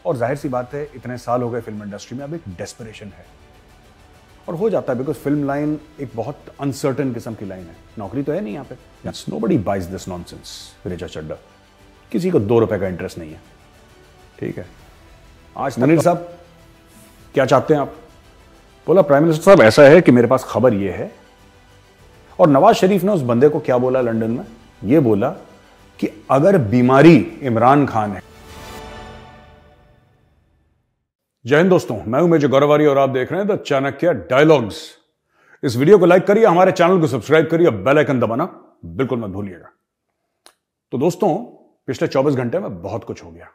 और जाहिर सी बात है इतने साल हो गए फिल्म इंडस्ट्री में, अब एक डेस्परेशन है और हो जाता है बिकॉज फिल्म लाइन एक बहुत अनसर्टेन किस्म की लाइन है, नौकरी तो है नहीं यहाँ पे। Yes, nobody buys this nonsense Richa Chadha, किसी को 2 रुपए का इंटरेस्ट नहीं है, ठीक है। आज मुनीर साहब क्या चाहते हैं आप? बोला प्राइम मिनिस्टर साहब ऐसा है कि मेरे पास खबर यह है, और नवाज शरीफ ने उस बंदे को क्या बोला लंदन में, यह बोला कि अगर बीमारी इमरान खान है। जय हिंद दोस्तों, मैं हूं मेजर गौरवारी और आप देख रहे हैं द चाणक्य डायलॉग्स। इस वीडियो को लाइक करिए, हमारे चैनल को सब्सक्राइब करिए, बेल आइकन दबाना बिल्कुल मत भूलिएगा। तो दोस्तों, पिछले 24 घंटे में बहुत कुछ हो गया,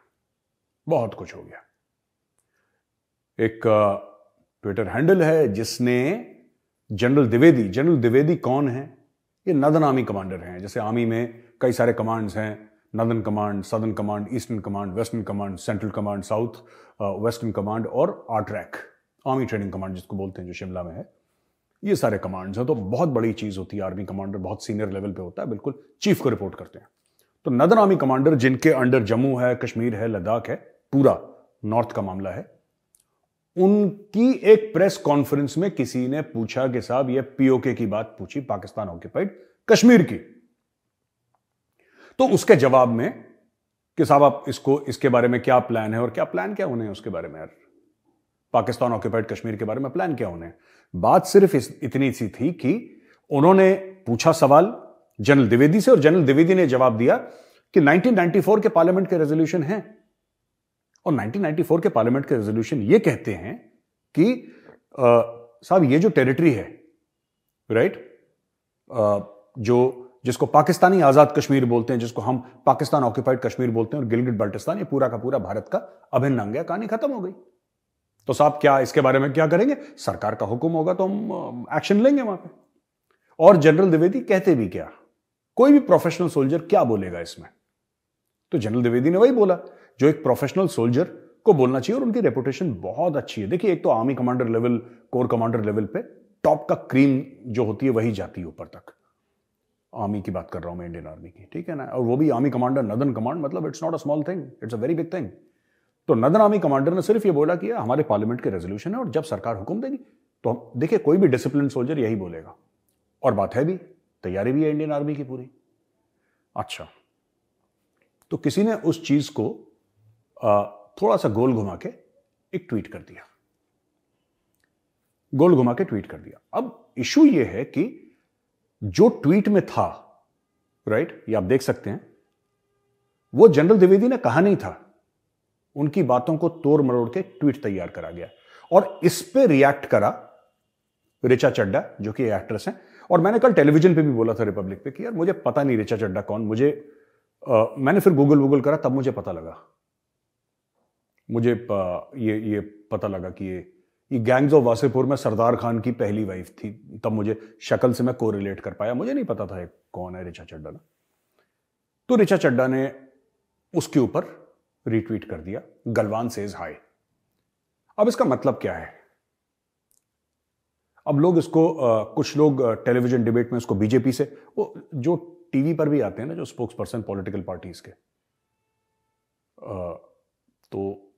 बहुत कुछ हो गया। एक ट्विटर हैंडल है जिसने जनरल द्विवेदी कौन है? ये नदन आर्मी कमांडर हैं। जैसे आर्मी में कई सारे कमांड्स हैं, northern command, southern command, eastern command, western command, central command, south western command और आरट्रैक, आर्मी ट्रेनिंग कमांड जिसको बोलते हैं, जो शिमला में है। ये सारे कमांड्स हैं, तो बहुत बड़ी चीज होती है। आर्मी कमांडर बहुत सीनियर लेवल पे होता है, बिल्कुल चीफ को रिपोर्ट करते हैं। तो नदन आर्मी कमांडर, जिनके अंडर जम्मू है, कश्मीर है, लद्दाख है, पूरा नॉर्थ का मामला है, उनकी एक प्रेस कॉन्फ्रेंस में किसी ने पूछा कि साहब ये पीओके की बात पूछी, पाकिस्तान ऑक्यूपाइड कश्मीर की। तो उसके जवाब में कि साहब आप इसके बारे में क्या प्लान है, और क्या प्लान क्या होने हैं उसके बारे में यार, पाकिस्तान ऑक्यूपाइड कश्मीर के बारे में प्लान क्या होने हैं। बात सिर्फ इतनी सी थी कि उन्होंने पूछा सवाल जनरल द्विवेदी से, और जनरल द्विवेदी ने जवाब दिया कि 1994 के पार्लियामेंट के रेजोल्यूशन हैं, और 1994 के पार्लियामेंट के रेजोल्यूशन ये कहते हैं कि साहब ये जो टेरिटरी है, राइट, जिसको पाकिस्तानी आजाद कश्मीर बोलते हैं, जिसको हम पाकिस्तान ऑक्यूपाइड कश्मीर बोलते हैं, और गिलगिट बाल्टिस्तान, ये पूरा का पूरा भारत का अभिन्न अंग है। कहानी खत्म हो गई। तो साहब क्या इसके बारे में क्या करेंगे? सरकार का हुक्म होगा तो हम एक्शन लेंगे वहां पे। और जनरल द्विवेदी कहते भी क्या, कोई भी प्रोफेशनल सोल्जर क्या बोलेगा इसमें? तो जनरल द्विवेदी ने वही बोला जो एक प्रोफेशनल सोल्जर को बोलना चाहिए, और उनकी रेपुटेशन बहुत अच्छी है। देखिए, एक तो army commander level, core commander level पे टॉप का क्रीम जो होती है वही जाती है ऊपर तक। आर्मी की बात कर रहा हूं मैं, इंडियन आर्मी की, ठीक है ना। और वो भी आर्मी कमांडर नदन कमांड, मतलब it's not a small thing, it's a very big thing. तो नदन आर्मी कमांडर ने सिर्फ ये बोला कि हमारे पार्लियामेंट के रेजोल्यूशन है, और जब सरकार हुक्म देगी तो देखिए, कोई भी डिसिप्लिन सोल्जर यही बोलेगा, और बात है भी, तैयारी भी है इंडियन आर्मी की पूरी। अच्छा, तो किसी ने उस चीज को थोड़ा सा गोल घुमा के एक ट्वीट कर दिया, गोल घुमा के ट्वीट कर दिया। अब इशू यह है कि जो ट्वीट में था, राइट, ये आप देख सकते हैं, वो जनरल द्विवेदी ने कहा नहीं था, उनकी बातों को तोड़ मरोड़ के ट्वीट तैयार करा गया, और इस पे रिएक्ट करा ऋचा चड्ढा, जो कि एक्ट्रेस हैं। और मैंने कल टेलीविजन पे भी बोला था, रिपब्लिक पे, कि यार मुझे पता नहीं ऋचा चड्ढा कौन। मैंने फिर गूगल करा, तब मुझे पता लगा, मुझे ये पता लगा कि ये गैंग्स ऑफ वासेपुर में सरदार खान की पहली वाइफ थी। तब मुझे शक्ल से मैं कोरिलेट कर पाया, मुझे नहीं पता था कौन है ऋचा चड्ढा ना। तो ऋचा चड्ढा ने उसके ऊपर रीट्वीट कर दिया, गलवान सेज हाय। अब इसका मतलब क्या है? अब लोग इसको कुछ लोग टेलीविजन डिबेट में इसको बीजेपी से, वो जो टीवी पर भी आते हैं ना, जो स्पोक्स पर्सन पॉलिटिकल पार्टीज के, तो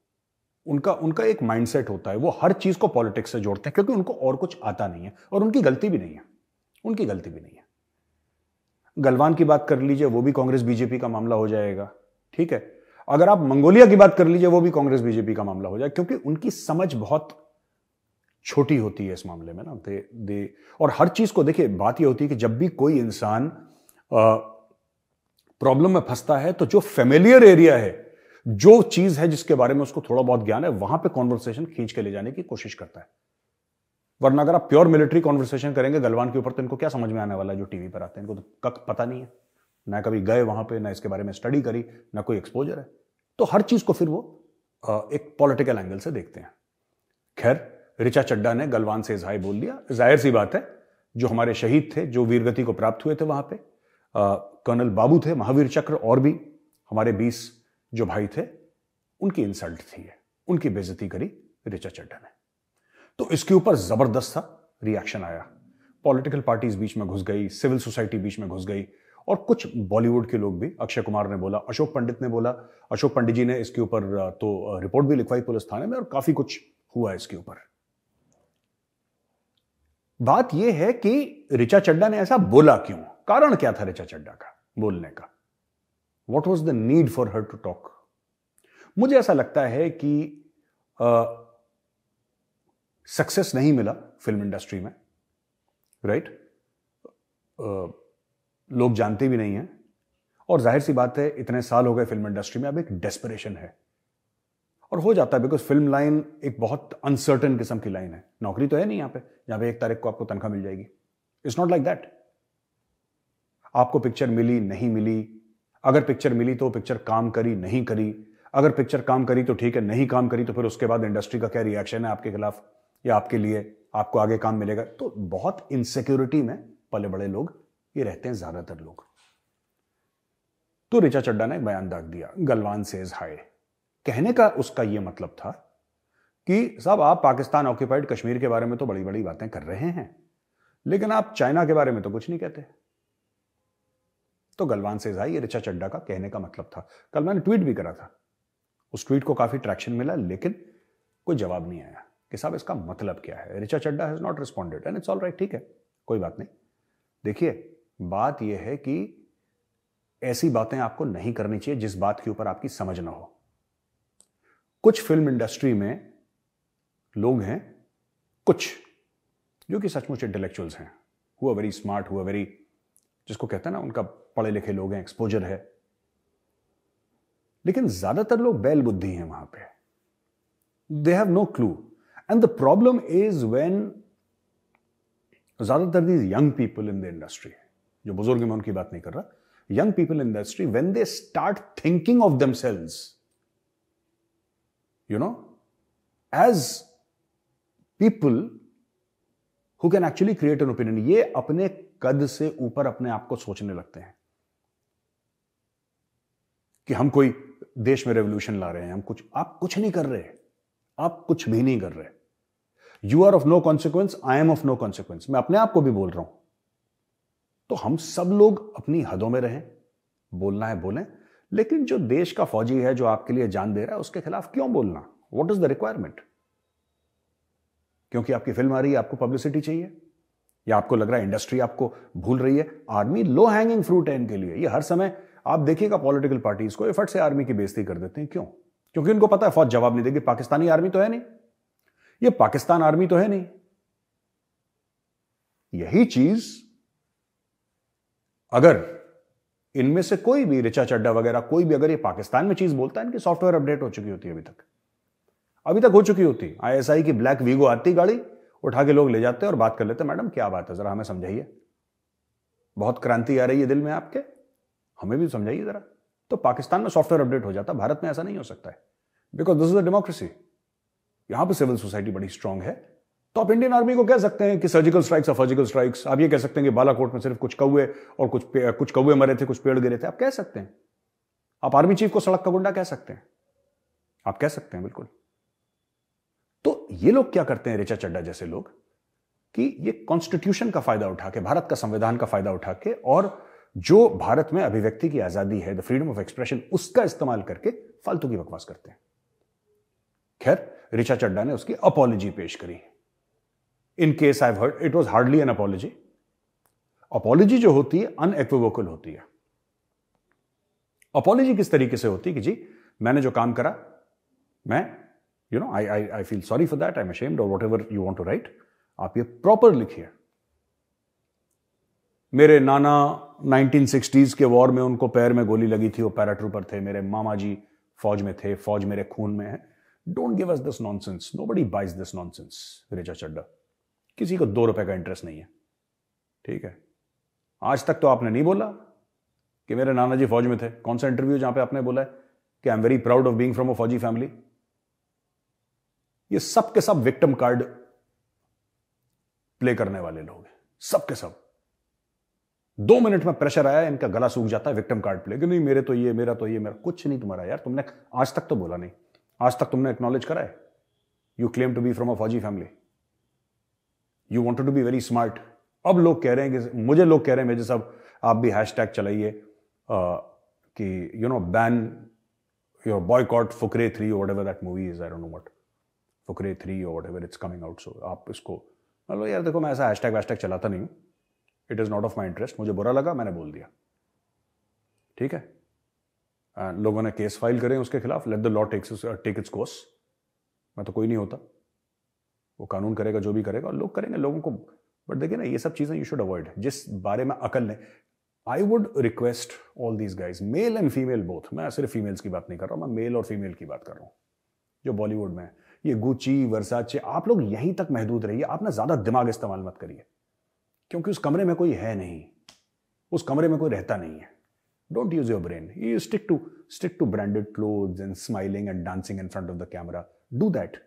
उनका एक माइंडसेट होता है, वो हर चीज को पॉलिटिक्स से जोड़ते हैं, क्योंकि उनको और कुछ आता नहीं है, और उनकी गलती भी नहीं है, उनकी गलती भी नहीं है। गलवान की बात कर लीजिए, वो भी कांग्रेस बीजेपी का मामला हो जाएगा, ठीक है। अगर आप मंगोलिया की बात कर लीजिए, वो भी कांग्रेस बीजेपी का मामला हो जाएगा, क्योंकि उनकी समझ बहुत छोटी होती है इस मामले में ना। और हर चीज को देखिए, बात यह होती है कि जब भी कोई इंसान प्रॉब्लम में फंसता है, तो जो फेमिलियर एरिया है, जो चीज है जिसके बारे में उसको थोड़ा बहुत ज्ञान है, वहां पे कॉन्वर्सेशन खींच के ले जाने की कोशिश करता है। वरना अगर आप प्योर मिलिट्री कॉन्वर्सेशन करेंगे गलवान के ऊपर, तो इनको क्या समझ में आने वाला है? जो टीवी पर आते हैं, इनको तो पता नहीं है, ना कभी गए वहां पे, ना इसके बारे में स्टडी करी, ना कोई एक्सपोजर है। तो हर चीज को फिर वो एक पॉलिटिकल एंगल से देखते हैं। खैर, ऋचा चड्ढा ने गलवान से हाय बोल दिया। जाहिर सी बात है, जो हमारे शहीद थे, जो वीरगति को प्राप्त हुए थे वहां पे, कर्नल बाबू थे, महावीर चक्र, और भी हमारे 20 जो भाई थे, उनकी इंसल्ट थी, उनकी बेइज्जती करी ऋचा चड्ढा ने। तो इसके ऊपर जबरदस्त सा रिएक्शन आया। पॉलिटिकल पार्टीज बीच में घुस गई, सिविल सोसाइटी बीच में घुस गई, और कुछ बॉलीवुड के लोग भी, अक्षय कुमार ने बोला, अशोक पंडित ने बोला, अशोक पंडित जी ने इसके ऊपर तो रिपोर्ट भी लिखवाई पुलिस थाने में और काफी कुछ हुआ इसके ऊपर। बात यह है कि ऋचा चड्ढा ने ऐसा बोला क्यों, कारण क्या था ऋचा चड्ढा का बोलने का? What was the need for her to talk? मुझे ऐसा लगता है कि सक्सेस नहीं मिला फिल्म इंडस्ट्री में, राइट? लोग जानते भी नहीं हैं, और जाहिर सी बात है इतने साल हो गए फिल्म इंडस्ट्री में, अब एक डेस्परेशन है और हो जाता है, बिकॉज फिल्म लाइन एक बहुत अनसर्टेन किस्म की लाइन है। नौकरी तो है नहीं यहां पे जहां पे 1 तारीख को आपको तनख्वाह मिल जाएगी। It's not like that. आपको पिक्चर मिली नहीं मिली, अगर पिक्चर मिली तो पिक्चर काम करी नहीं करी, अगर पिक्चर काम करी तो ठीक है, नहीं काम करी तो फिर उसके बाद इंडस्ट्री का क्या रिएक्शन है आपके खिलाफ या आपके लिए, आपको आगे काम मिलेगा। तो बहुत इनसिक्योरिटी में पले बड़े लोग ये रहते हैं, ज्यादातर लोग। तो ऋचा चड्ढा ने एक बयान दाग दिया, गलवान सेज हाय। कहने का उसका यह मतलब था कि साहब आप पाकिस्तान ऑक्यूपाइड कश्मीर के बारे में तो बड़ी बड़ी बातें कर रहे हैं, लेकिन आप चाइना के बारे में तो कुछ नहीं कहते। तो गलवान सेज हाय ये ऋचा चड्ढा का कहने का मतलब था। कल मैंने ट्वीट भी करा था, उस ट्वीट को काफी ट्रैक्शन मिला, लेकिन कोई जवाब नहीं आया कि साहब इसका मतलब क्या है। Richa Chadha has not responded and it's all right, ठीक है, कोई बात नहीं। देखिए, बात यह है कि ऐसी बातें आपको नहीं करनी चाहिए जिस बात के ऊपर आपकी समझ ना हो। कुछ फिल्म इंडस्ट्री में लोग हैं, कुछ जो कि सचमुच इंटेलेक्चुअल्स हैं, who are very smart, who are very, जिसको कहते हैं ना, उनका पढ़े लिखे लोग हैं, एक्सपोजर है, लेकिन ज्यादातर लोग बैल बुद्धि हैं वहां पे। They have no clue and the problem is when ज्यादातर these young people in the industry, जो बुजुर्ग मैं उनकी बात नहीं कर रहा, young people in the industry, when they start thinking of themselves, you know, as people who can actually create an opinion, ये अपने कद से ऊपर अपने आप को सोचने लगते हैं कि हम कोई देश में रेवोल्यूशन ला रहे हैं, हम कुछ, आप कुछ नहीं कर रहे, आप कुछ भी नहीं कर रहे। You are of no consequence, I am of no consequence, मैं अपने आप को भी बोल रहा हूं। तो हम सब लोग अपनी हदों में रहें, बोलना है बोलें, लेकिन जो देश का फौजी है, जो आपके लिए जान दे रहा है, उसके खिलाफ क्यों बोलना? What is the requirement? क्योंकि आपकी फिल्म आ रही है, आपको पब्लिसिटी चाहिए, या आपको लग रहा है इंडस्ट्री आपको भूल रही है? आर्मी लो हैंगिंग फ्रूट है इनके लिए। ये हर समय आप देखिएगा पॉलिटिकल पार्टीज को एफर्ट से आर्मी की बेइज्जती कर देते हैं। क्यों? क्योंकि उनको पता है फौज जवाब नहीं देगी, पाकिस्तानी आर्मी तो है नहीं, ये पाकिस्तान आर्मी तो है नहीं। यही चीज अगर इनमें से कोई भी, ऋचा चड्ढा वगैरह कोई भी, अगर ये पाकिस्तान में चीज बोलता है, इनकी सॉफ्टवेयर अपडेट हो चुकी होती है, अभी तक हो चुकी होती। आईएसआई की ब्लैक वीगो आती, गाड़ी उठा के लोग ले जाते और बात कर लेते, मैडम क्या बात है, जरा हमें समझाइए, बहुत क्रांति आ रही है दिल में आपके, हमें भी समझाइए जरा। तो पाकिस्तान में सॉफ्टवेयर अपडेट हो जाता, भारत में ऐसा नहीं हो सकता है, because this is a democracy. यहां पे सिविल सोसाइटी बड़ी स्ट्रांग है। तो आप इंडियन आर्मी को कह सकते हैं कि सर्जिकल स्ट्राइक्स और सर्जिकल स्ट्राइक्स, आप ये कह सकते हैं कि बालाकोट में सिर्फ कुछ कौवे और कुछ कौवे मरे थे, कुछ पेड़ गिरे थे, आप कह सकते हैं। आप आर्मी चीफ को सड़क का गुंडा कह सकते हैं, आप कह सकते हैं, बिल्कुल। तो ये लोग क्या करते हैं, ऋचा चड्ढा जैसे लोग, कि ये कॉन्स्टिट्यूशन का फायदा उठा के, भारत का संविधान का फायदा उठा के, और जो भारत में अभिव्यक्ति की आजादी है, द फ्रीडम ऑफ एक्सप्रेशन, उसका इस्तेमाल करके फालतू की बकवास करते हैं। खैर, ऋचा चड्ढा ने उसकी अपॉलॉजी पेश करी। In case I have heard, it was hardly N apology. Apology जो होती है अनइक्विवोकल होती है। अपॉलॉजी किस तरीके से होती है कि जी मैंने जो काम करा, मैं I feel sorry for that, I'm ashamed, or whatever you want to write, आप ये प्रॉपर लिखिए। मेरे नाना 1960s के वॉर में उनको पैर में गोली लगी थी, वो पैराट्रूपर थे, मेरे मामा जी फौज में थे, फौज मेरे खून में है। Don't give us this nonsense, nobody buys this nonsense. Richa Chadha, किसी को 2 रुपए का इंटरेस्ट नहीं है, ठीक है। आज तक तो आपने नहीं बोला कि मेरे नाना जी फौज में थे। कौन सा इंटरव्यू जहां पे आपने बोला है कि I am very proud of being from a फौजी फैमिली? ये सब के सब विक्टिम कार्ड प्ले करने वाले लोग हैं, सब के सब। 2 मिनट में प्रेशर आया, इनका गला सूख जाता है, विक्टिम कार्ड प्ले कि नहीं मेरे तो ये, मेरा तो ये, मेरा कुछ नहीं तुम्हारा यार। तुमने आज तक तो बोला नहीं, आज तक तुमने एक्नॉलेज करा है you claim to be from a फौजी family, you wanted to be very smart. अब लोग कह रहे हैं कि मुझे लोग कह रहे हैं मेरे साहब आप भी हैशटैग चलाइए कि बैन योर बॉयकॉट फुकरे 3 और whatever that movie is, I don't know what, Fukrey 3 और व्हाटएवर इट्स कमिंग आउट। सो आप इसको मतलब यार देखो, मैं ऐसा हैशटैग वैशटैग चलाता नहीं हूँ, it is not of my interest, मुझे बुरा लगा मैंने बोल दिया, ठीक है। लोगों ने केस फाइल करें उसके खिलाफ, let the law take its course, मैं तो कोई नहीं होता, वो कानून करेगा जो भी करेगा और लोग करेंगे लोगों को। बट देखिए ना, ये सब चीज़ें यू शुड अवॉइड, जिस बारे में अकल नहीं। I would request all these guys, male and female both, मैं सिर्फ फीमेल्स की बात नहीं कर रहा हूँ, मैं मेल और फीमेल की बात कर रहा हूँ जो बॉलीवुड में है। ये गुची वर्साचे, आप लोग यहीं तक महदूद रहिए, आप ना ज़्यादा दिमाग इस्तेमाल मत करिए, क्योंकि उस कमरे में कोई है नहीं, उस कमरे में कोई रहता नहीं है। Don't use your brain, you stick to branded clothes and smiling and dancing in front of the camera, do that.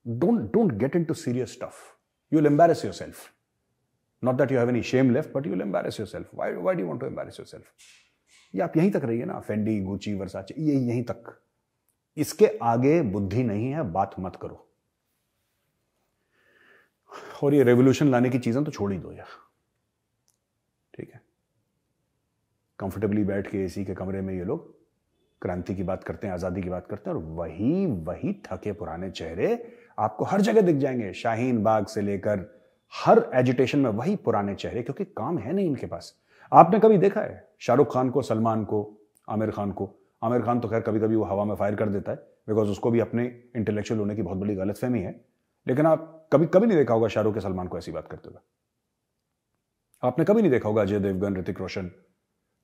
Don't get into serious stuff. You'll embarrass yourself. Not that you have any shame left, but you'll embarrass yourself. Why do you want to embarrass yourself? ये आप यहीं तक रहिए ना, Fendi, Gucci, वर्साचे, ये यहीं तक, इसके आगे बुद्धि नहीं है, बात मत करो। और ये रेवोल्यूशन लाने की चीजें तो छोड़ ही दो यार, ठीक है। कंफर्टेबली बैठ के एसी के कमरे में ये लोग क्रांति की बात करते हैं, आजादी की बात करते हैं, और वही थके पुराने चेहरे आपको हर जगह दिख जाएंगे, शाहीन बाग से लेकर हर एजिटेशन में वही पुराने चेहरे, क्योंकि काम है नहीं इनके पास। आपने कभी देखा है शाहरुख खान को, सलमान को, आमिर खान को? आमिर खान तो खैर कभी कभी वो हवा में फायर कर देता है, बिकॉज उसको भी अपने इंटेलेक्चुअल होने की बहुत बड़ी गलतफहमी है, लेकिन आप कभी कभी नहीं देखा होगा शाहरुख के सलमान को ऐसी बात करते हुए। आपने कभी नहीं देखा होगा अजय देवगन, ऋतिक रोशन,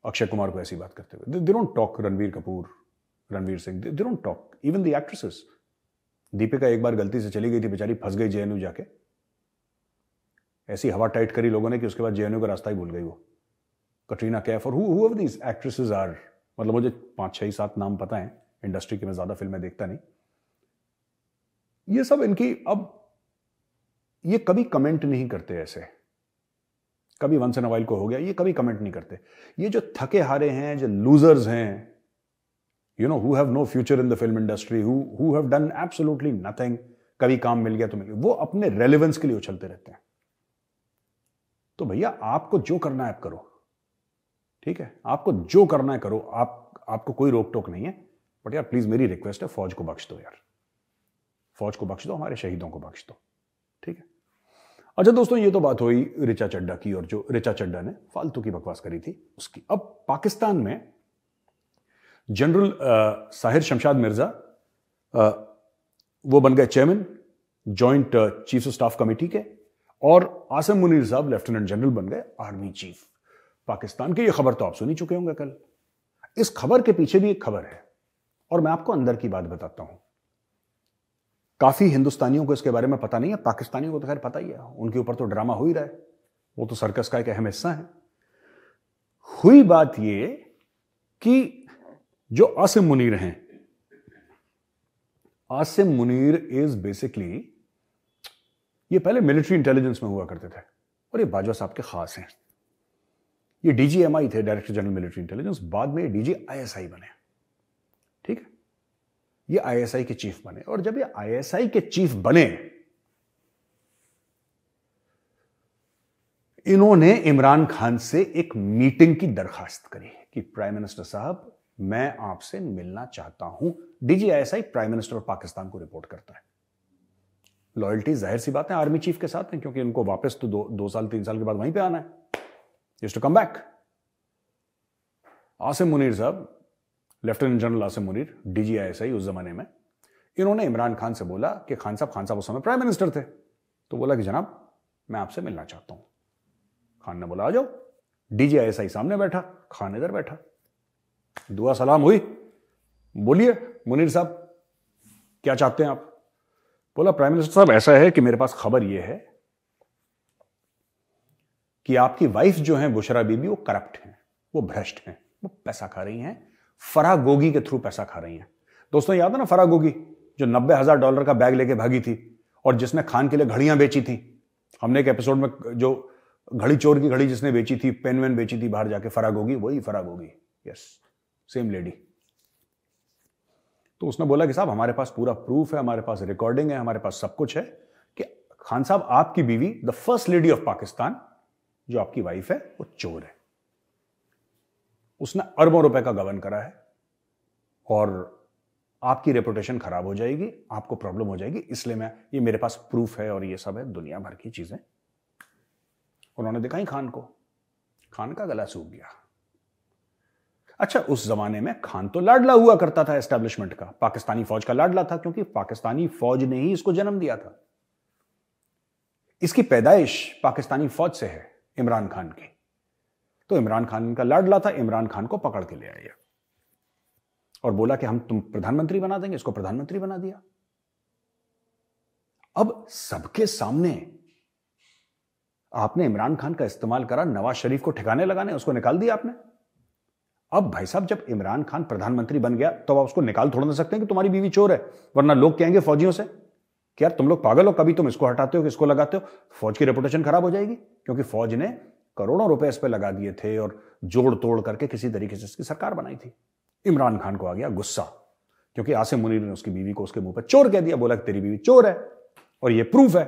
अक्षय कुमार को ऐसी बात करते हुए। They don't talk, Ranveer Kapoor, Ranveer Singh, they don't talk, even the actresses. Deepika एक बार गलती से चली गई थी बेचारी, फंस गई जेएनयू जाके, ऐसी हवा टाइट करी लोगों ने कि उसके बाद जेएनयू का रास्ता ही भूल गई वो। कटरीना कैफ और हूएवर दीज एक्ट्रेसेस आर, मतलब मुझे 5, 6, 7 नाम पता है इंडस्ट्री के, मैं ज्यादा फिल्में देखता नहीं। ये सब इनकी, अब ये कभी कमेंट नहीं करते ऐसे, कभी वंस इन अ वाइल को हो गया, ये कभी कमेंट नहीं करते। ये जो थके हारे हैं, जो लूजर्स हैं, who have no future in the film industry, who have done absolutely nothing, कभी काम मिल गया तो मिल गया, वो अपने रेलेवेंस के लिए उछलते रहते हैं। तो भैया आपको जो करना है आप करो, ठीक है, आपको जो करना है करो, आपको कोई रोक टोक नहीं है। बट यार प्लीज मेरी रिक्वेस्ट है, फौज को बख्श दो यार, फौज को बख्श दो, हमारे शहीदों को बख्श दो, ठीक है। अच्छा दोस्तों, ये तो बात हुई ऋचा चड्ढा की, और जो ऋचा चड्ढा ने फालतू की बकवास करी थी उसकी। अब पाकिस्तान में जनरल साहिर शमशाद मिर्जा, वो बन गए chairman joint chief of staff committee के, और आसिम मुनीर साहब लेफ्टिनेंट जनरल बन गए आर्मी चीफ पाकिस्तान के। ये खबर तो आप सुन ही चुके होंगे कल। इस खबर के पीछे भी एक खबर है, और मैं आपको अंदर की बात बताता हूं। काफी हिंदुस्तानियों को इसके बारे में पता नहीं है, पाकिस्तानियों को तो खैर पता ही है, उनके ऊपर तो ड्रामा हो ही रहा है, वो तो सर्कस का एक अहम हिस्सा है। हुई बात ये कि जो आसिम मुनीर हैं, आसिम मुनीर इज बेसिकली, ये पहले मिलिट्री इंटेलिजेंस में हुआ करते थे, और ये बाजवा साहब के खास हैं। ये डीजीएमआई थे, डायरेक्टर जनरल मिलिट्री इंटेलिजेंस, बाद में ये डीजीआईएसआई बने, ठीक है। ये आईएसआई के चीफ बने, और जब ये आईएसआई के चीफ बने, इन्होंने इमरान खान से एक मीटिंग की दरखास्त करी कि प्राइम मिनिस्टर साहब, मैं आपसे मिलना चाहता हूं। DG ISI prime minister of Pakistan को रिपोर्ट करता है। लॉयल्टी जाहिर सी बात है आर्मी चीफ के साथ है, क्योंकि उनको वापस तो 2 साल 3 साल के बाद वहीं पे आना है, is to come back. Asim Munir साहब, lieutenant general Asim Munir, DG ISI उस जमाने में, इन्होंने इमरान खान से बोला कि खान साहब उस समय प्राइम मिनिस्टर थे, तो बोला कि जनाब मैं आपसे मिलना चाहता हूं। खान ने बोला आ जाओ। डीजीआईएसआई सामने बैठा, खान इधर बैठा, दुआ सलाम हुई। बोलिए मुनीर साहब, क्या चाहते हैं आप? बोला प्राइम मिनिस्टर साहब ऐसा है कि मेरे पास खबर यह है कि आपकी वाइफ जो है बुशरा बीबी, वो करप्ट हैं, वो भ्रष्ट हैं, वो पैसा खा रही हैं, फराह गोगी के थ्रू पैसा खा रही हैं। दोस्तों याद है ना फराह गोगी, जो $90,000 का बैग लेके भागी थी और जिसने खान के लिए घड़ियां बेची थी। हमने एक एपिसोड में जो घड़ी चोर की घड़ी जिसने बेची थी, पेन वेन बेची थी बाहर जाके, फराह गोगी, वही Farah Gogi, yes, same lady. तो उसने बोला कि साहब हमारे पास पूरा प्रूफ है, हमारे पास रिकॉर्डिंग है, हमारे पास सब कुछ है कि खान साहब आपकी बीवी, the first lady of Pakistan, जो आपकी वाइफ है, वो चोर है। उसने अरबों रुपए का गबन करा है और आपकी रेपुटेशन खराब हो जाएगी, आपको प्रॉब्लम हो जाएगी, इसलिए ये मेरे पास प्रूफ है और ये सब है, दुनिया भर की चीजें उन्होंने दिखाई खान को। खान का गला सूख गया। अच्छा, उस जमाने में खान तो लाडला हुआ करता था एस्टेब्लिशमेंट का, पाकिस्तानी फौज का लाडला था, क्योंकि पाकिस्तानी फौज ने ही इसको जन्म दिया था। इसकी पैदाइश पाकिस्तानी फौज से है, इमरान खान की। तो इमरान खान का लाडला था, इमरान खान को पकड़ के ले आया और बोला कि हम तुम प्रधानमंत्री बना देंगे। इसको प्रधानमंत्री बना दिया। अब सबके सामने आपने इमरान खान का इस्तेमाल करा नवाज शरीफ को ठिकाने लगाने, उसको निकाल दिया आपने। अब भाई साहब, जब इमरान खान प्रधानमंत्री बन गया तो आप उसको निकाल थोड़ा ना सकते हैं कि तुम्हारी बीवी चोर है, वरना लोग कहेंगे फौजियों से कि यार तुम लोग पागल हो, कभी तुम इसको हटाते हो, किसको लगाते हो। फौज की रेपुटेशन खराब हो जाएगी, क्योंकि फौज ने करोड़ों रुपए इस पर लगा दिए थे और जोड़ तोड़ करके किसी तरीके से इसकी सरकार बनाई थी। इमरान खान को आ गया गुस्सा, क्योंकि आसिम मुनीर ने उसकी बीवी को उसके मुंह पर चोर कह दिया, बोला कि तेरी बीवी चोर है और ये प्रूफ है,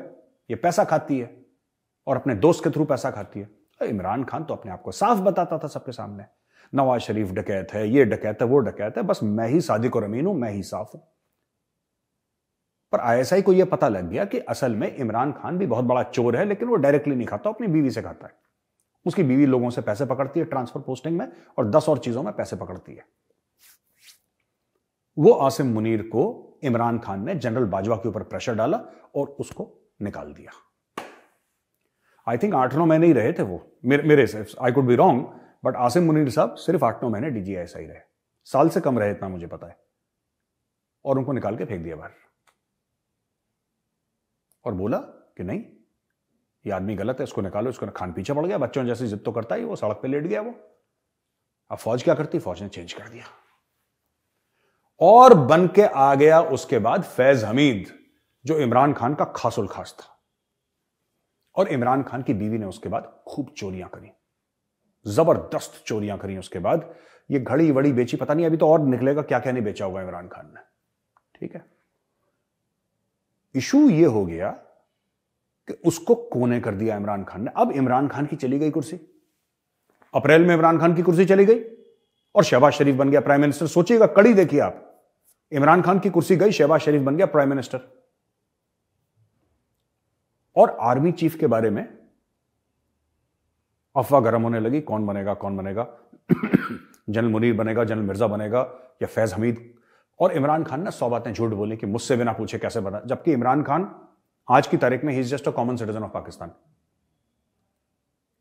ये पैसा खाती है और अपने दोस्त के थ्रू पैसा खाती है। इमरान खान तो अपने आप को साफ बताता था सबके सामने, नवाज शरीफ डकैत है, ये डकैत है, वो डकैत है, बस मैं ही सादिक और अमीन हूं, मैं ही साफ हूं। पर आईएसआई को यह पता लग गया कि असल में इमरान खान भी बहुत बड़ा चोर है, लेकिन वो डायरेक्टली नहीं खाता, अपनी बीवी से खाता है। उसकी बीवी लोगों से पैसे पकड़ती है ट्रांसफर पोस्टिंग में और 10 और चीजों में पैसे पकड़ती है। वो आसिम मुनीर को इमरान खान ने जनरल बाजवा के ऊपर प्रेशर डाला और उसको निकाल दिया। आई थिंक 8-9 महीने ही रहे थे वो, मेरे से, I could be wrong, but Asim Munir साहब सिर्फ 8-9 महीने डीजीआईएसआई रहे, साल से कम रहे, इतना मुझे पता है। और उनको निकाल के फेंक दिया बाहर और बोला कि नहीं, ये आदमी गलत है, इसको निकालो, इसको। खान पीछे पड़ गया, बच्चों जैसी जिद तो करता ही, वो सड़क पे लेट गया वो। अब फौज क्या करती, फौज ने चेंज कर दिया और बन के आ गया उसके बाद फैज हमीद, जो इमरान खान का खासुल खास था। और इमरान खान की बीवी ने उसके बाद खूब चोरियां करी, जबरदस्त चोरियां करी। उसके बाद ये घड़ी वड़ी बेची, पता नहीं अभी तो और निकलेगा क्या क्या नहीं बेचा होगा इमरान खान ने। ठीक है, इशू ये हो गया कि उसको कोने कर दिया इमरान खान ने। अब इमरान खान की चली गई कुर्सी, अप्रैल में इमरान खान की कुर्सी चली गई और शहबाज शरीफ बन गया प्राइम मिनिस्टर। सोचिएगा, कड़ी देखिए आप, इमरान खान की कुर्सी गई, शहबाज शरीफ बन गया प्राइम मिनिस्टर। और आर्मी चीफ के बारे में अफवाह गर्म होने लगी, कौन बनेगा कौन बनेगा, जनरल मुनीर बनेगा, जनरल मिर्जा बनेगा या फैज हमीद। और इमरान खान ने 100 बातें झूठ बोली कि मुझसे बिना पूछे कैसे बना, जबकि इमरान खान आज की तारीख में he is just a common citizen of Pakistan,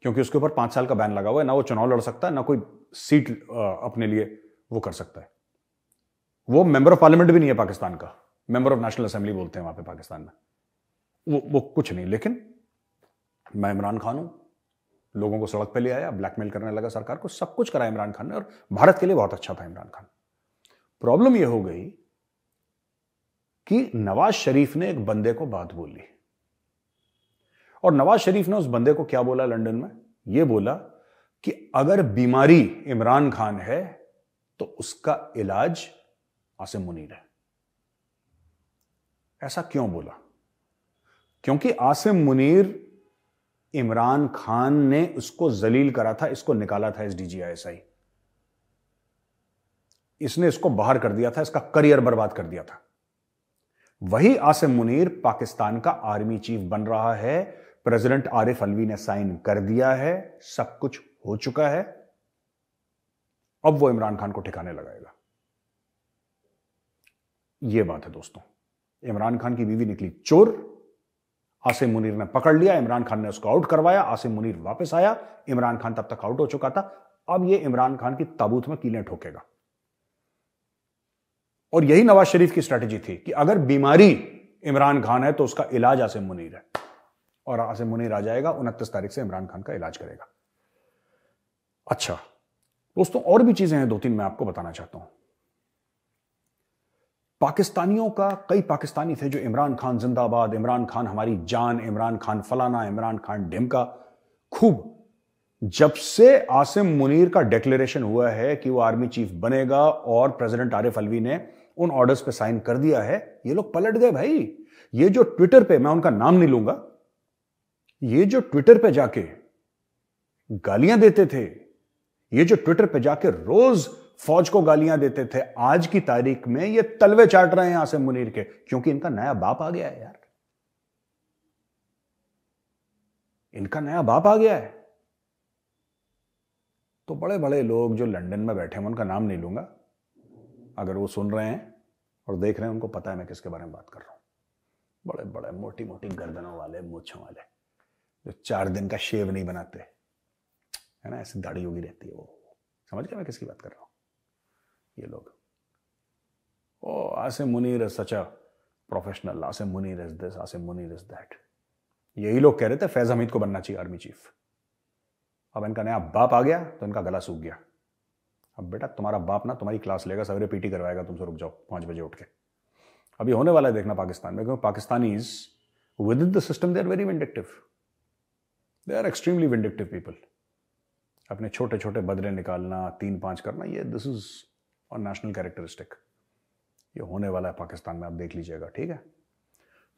क्योंकि उसके ऊपर 5 साल का बैन लगा हुआ है, ना वो चुनाव लड़ सकता है, ना कोई सीट अपने लिए वो कर सकता है। वो मेंबर ऑफ पार्लियामेंट भी नहीं है पाकिस्तान का, मेंबर ऑफ नेशनल असेंबली बोलते हैं वहां पे पाकिस्तान में, वो कुछ नहीं। लेकिन मैं इमरान खान हूं, लोगों को सड़क पे ले आया, ब्लैकमेल करने लगा सरकार को, सब कुछ करा इमरान खान ने और भारत के लिए बहुत अच्छा था इमरान खान। प्रॉब्लम यह हो गई कि नवाज शरीफ ने एक बंदे को बात बोली और नवाज शरीफ ने उस बंदे को क्या बोला लंदन में, यह बोला कि अगर बीमारी इमरान खान है तो उसका इलाज आसिम मुनीर है। ऐसा क्यों बोला? क्योंकि आसिम मुनीर इमरान खान ने उसको जलील करा था, इसको निकाला था इस डीजीआईएसआई, इसने इसको बाहर कर दिया था, इसका करियर बर्बाद कर दिया था। वही आसिम मुनीर पाकिस्तान का आर्मी चीफ बन रहा है, प्रेसिडेंट आरिफ अलवी ने साइन कर दिया है, सब कुछ हो चुका है। अब वो इमरान खान को ठिकाने लगाएगा। यह बात है दोस्तों। इमरान खान की बीवी निकली चोर, आसिम मुनीर ने पकड़ लिया, इमरान खान ने उसको आउट करवाया, आसिम मुनीर वापस आया, इमरान खान तब तक आउट हो चुका था। अब यह इमरान खान की ताबूत में कीलें ठोकेगा। और यही नवाज शरीफ की स्ट्रैटेजी थी कि अगर बीमारी इमरान खान है तो उसका इलाज आसिम मुनीर है, और आसिम मुनीर आ जाएगा 29 तारीख से इमरान खान का इलाज करेगा। अच्छा दोस्तों, और भी चीजें हैं 2-3 मैं आपको बताना चाहता हूं। पाकिस्तानियों का, कई पाकिस्तानी थे जो इमरान खान जिंदाबाद, इमरान खान हमारी जान, इमरान खान फलाना, इमरान खान ढिमका, खूब। जब से आसिम मुनीर का डिक्लेरेशन हुआ है कि वो आर्मी चीफ बनेगा और प्रेसिडेंट आरिफ अलवी ने उन ऑर्डर्स पे साइन कर दिया है, ये लोग पलट गए भाई। ये जो ट्विटर पे, मैं उनका नाम नहीं लूंगा, ये जो ट्विटर पे जाके गालियां देते थे ये जो ट्विटर पे जाके रोज फौज को गालियां देते थे, आज की तारीख में ये तलवे चाट रहे हैं आसिम मुनीर के, क्योंकि इनका नया बाप आ गया है यार। इनका नया बाप आ गया है। तो बड़े बड़े लोग जो लंदन में बैठे हैं, उनका नाम नहीं लूंगा, अगर वो सुन रहे हैं और देख रहे हैं, उनको पता है मैं किसके बारे में बात कर रहा हूं। बड़े बड़े मोटी मोटी गर्दनों वाले, मूंछों वाले, जो 4 दिन का शेव नहीं बनाते, है ना, ऐसी दाढ़ी होगी रहती है, वो समझ गया मैं किसकी बात कर रहा हूं। ये लोग, oh Asim Munir is such a professional, Asim Munir is this, Asim Munir is that. यही लोग कह रहे थे फैज हमीद को बनना चाहिए आर्मी चीफ। अब इनका नया बाप आ गया तो इनका गला सूख गया। अब बेटा तुम्हारा बाप ना तुम्हारी क्लास लेगा, सवेरे पीटी करवाएगा तुमसे, रुक जाओ 5 बजे उठ के। अभी होने वाला है देखना पाकिस्तान में, क्योंकि Pakistanis within the system they are very vindictive, they are extremely vindictive people. अपने छोटे छोटे बदले निकालना, 3-5 करना, ये this is our national characteristic. ये होने वाला है पाकिस्तान में, आप देख लीजिएगा, ठीक है।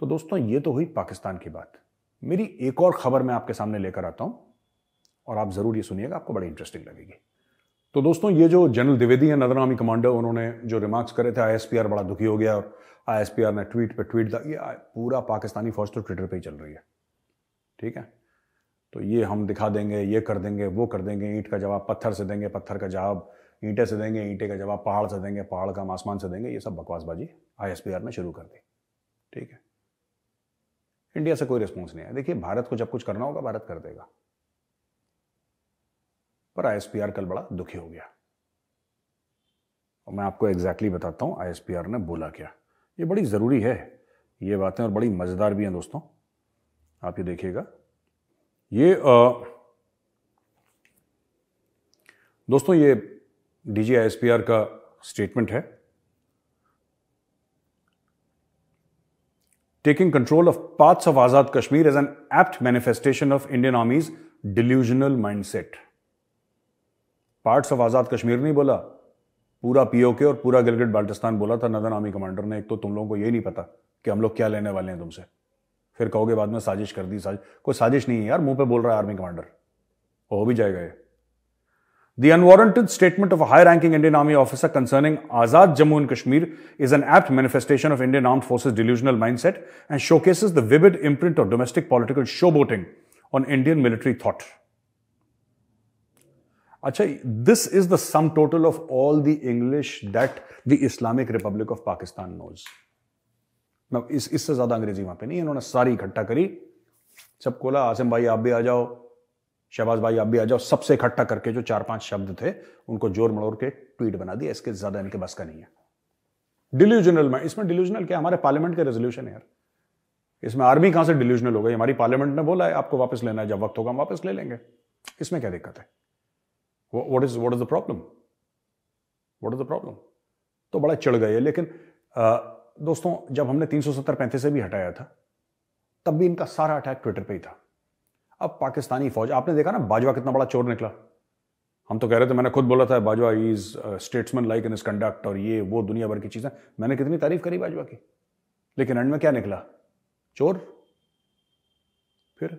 तो दोस्तों ये तो हुई पाकिस्तान की बात। मेरी एक और खबर मैं आपके सामने लेकर आता हूं और आप जरूर ये सुनिएगा, आपको बड़ी इंटरेस्टिंग लगेगी। तो दोस्तों ये जो जनरल द्विवेदी है, नदर आर्मी कमांडर, उन्होंने जो रिमार्क्स करे थे, आईएसपीआर बड़ा दुखी हो गया और आईएसपीआर ने ट्वीट पे ट्वीट ये पूरा पाकिस्तानी फौज तो ट्विटर पे ही चल रही है, ठीक है। तो ये हम दिखा देंगे, ये कर देंगे, वो कर देंगे, ईंट का जवाब पत्थर से देंगे, पत्थर का जवाब ईंटे से देंगे, ईंटे का जवाब पहाड़ से देंगे, पहाड़ का हम आसमान से देंगे। ये सब बकवासबाजी आईएसपीआर ने शुरू कर दी, ठीक है। इंडिया से कोई रिस्पॉन्स नहीं है। देखिए भारत को जब कुछ करना होगा भारत कर देगा, पर आईएसपीआर कल बड़ा दुखी हो गया और मैं आपको एग्जैक्टली बताता हूं आईएसपीआर ने बोला क्या। ये बड़ी जरूरी है ये बातें और बड़ी मजेदार भी हैं दोस्तों, आप ये देखिएगा। ये दोस्तों ये डीजी आईएसपीआर का स्टेटमेंट है। Taking control of parts of Azad Kashmir is an apt manifestation of Indian Army's delusional mindset. Parts of Azad Kashmir नहीं बोला, पूरा पीओके और पूरा गिलगिट बाल्टिस्तान बोला था नदर आर्मी कमांडर ने। एक तो तुम लोगों को ये नहीं पता कि हम लोग क्या लेने वाले हैं तुमसे, फिर कहोगे बाद में साजिश कर दी। कोई साजिश नहीं है यार, मुंह पे बोल रहा है आर्मी कमांडर, हो भी जाएगा ये। The unwarranted statement of a high-ranking Indian Army officer concerning Azad Jammu and Kashmir is an apt manifestation of Indian Armed Forces' delusional mindset and showcases the vivid imprint of domestic political showboating on Indian military thought. Acha, this is the sum total of all the English that the Islamic Republic of Pakistan knows. Now, इससे ज्यादा अंग्रेजी वहां पे नहीं, इन्होंने सारी इकट्ठा करी, सब बोला आसिम भाई आप भी आ जाओ, शहबाज भाई आप भी आ जाओ, सबसे इकट्ठा करके जो 4-5 शब्द थे उनको जोर मड़ोड़ के ट्वीट बना दिया। इसके ज्यादा इनके बस का नहीं है। डिल्यूजनल में, इसमें डिल्यूजनल क्या, हमारे पार्लियामेंट के रेजोल्यूशन है यार, इसमें आर्मी कहां से डिल्यूजनल हो गई। हमारी पार्लियामेंट ने बोला है आपको वापस लेना है, जब वक्त होगा हम वापस ले लेंगे, इसमें क्या दिक्कत है। What is the problem, what is the problem. तो बड़ा चिढ़ गए। लेकिन दोस्तों जब हमने 370-35 से भी हटाया था तब भी इनका सारा अटैक ट्विटर पे ही था। अब पाकिस्तानी फौज, आपने देखा ना बाजवा कितना बड़ा चोर निकला। हम तो कह रहे थे, मैंने खुद बोला था Bajwa is statesman like in his conduct और ये वो दुनिया भर की चीजें, मैंने कितनी तारीफ करी बाजवा की, लेकिन एंड में क्या निकला, चोर। फिर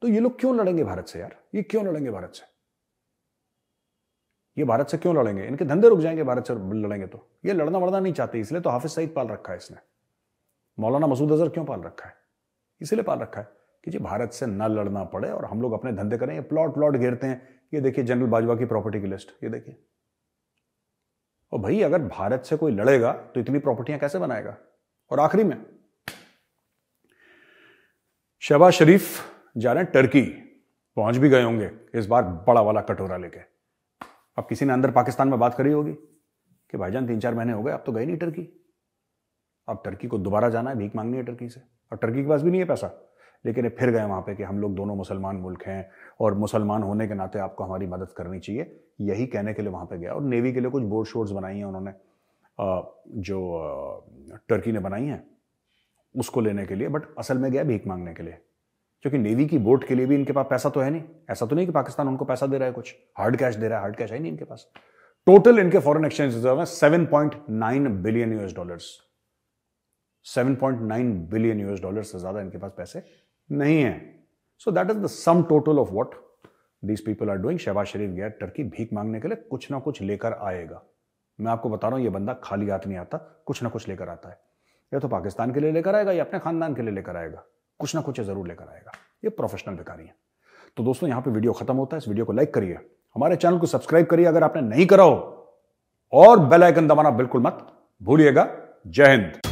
तो ये लोग क्यों लड़ेंगे भारत से यार, ये क्यों लड़ेंगे भारत से, ये भारत से क्यों लड़ेंगे, इनके धंधे रुक जाएंगे भारत से लड़ेंगे तो। ये लड़ना वड़ना नहीं चाहते, इसलिए तो हाफिज सईद पाल रखा है इसने, मौलाना मसूद अजहर क्यों पाल रखा है, इसलिए पाल रखा है कि जी भारत से ना लड़ना पड़े और हम लोग अपने धंधे करें। ये प्लॉट घेरते हैं। ये देखिए जनरल बाजवा की प्रॉपर्टी की लिस्ट, ये देखिए। और भाई अगर भारत से कोई लड़ेगा तो इतनी प्रॉपर्टियां कैसे बनाएगा। और आखिरी में शहबाज शरीफ जा रहे हैं टर्की, पहुंच भी गए होंगे इस बार बड़ा वाला कटोरा लेके। अब किसी ने अंदर पाकिस्तान में बात करी होगी कि भाईजान 3-4 महीने हो गए आप तो गए नहीं टर्की, अब टर्की को दोबारा जाना है, भीख मांगनी है टर्की से, और टर्की के पास भी नहीं है पैसा। लेकिन ये फिर गए वहां पे कि हम लोग दोनों मुसलमान मुल्क हैं और मुसलमान होने के नाते आपको हमारी मदद करनी चाहिए, यही कहने के लिए वहां पे गया। और नेवी के लिए कुछ बोर्ड शोर्ट्स बनाई हैं उन्होंने, जो टर्की ने बनाई हैं उसको लेने के लिए, बट असल में गया भीख मांगने के लिए, क्योंकि नेवी की बोट के लिए भी इनके पास पैसा तो है नहीं। ऐसा तो नहीं कि पाकिस्तान उनको पैसा दे रहा है, कुछ हार्ड कैश दे रहा है, हार्ड कैश है नहीं इनके पास। टोटल इनके फॉरेन एक्सचेंज रिजर्व है $7.9 बिलियन। $7.9 बिलियन से ज्यादा इनके पास पैसे नहीं है। So that is the sum total of what these people are doing. Shahbaz Sharif गया टर्की भीख मांगने के लिए, कुछ ना कुछ लेकर आएगा। मैं आपको बता रहा हूं, ये बंदा खाली हाथ नहीं आता, कुछ ना कुछ लेकर आता है। या तो पाकिस्तान के लिए लेकर आएगा या अपने खानदान के लिए लेकर आएगा, कुछ ना कुछ जरूर लेकर आएगा। ये प्रोफेशनल भिखारी है। तो दोस्तों यहां पे वीडियो खत्म होता है। इस वीडियो को लाइक करिए, हमारे चैनल को सब्सक्राइब करिए अगर आपने नहीं करा हो, और बेल आइकन दबाना बिल्कुल मत भूलिएगा। जय हिंद।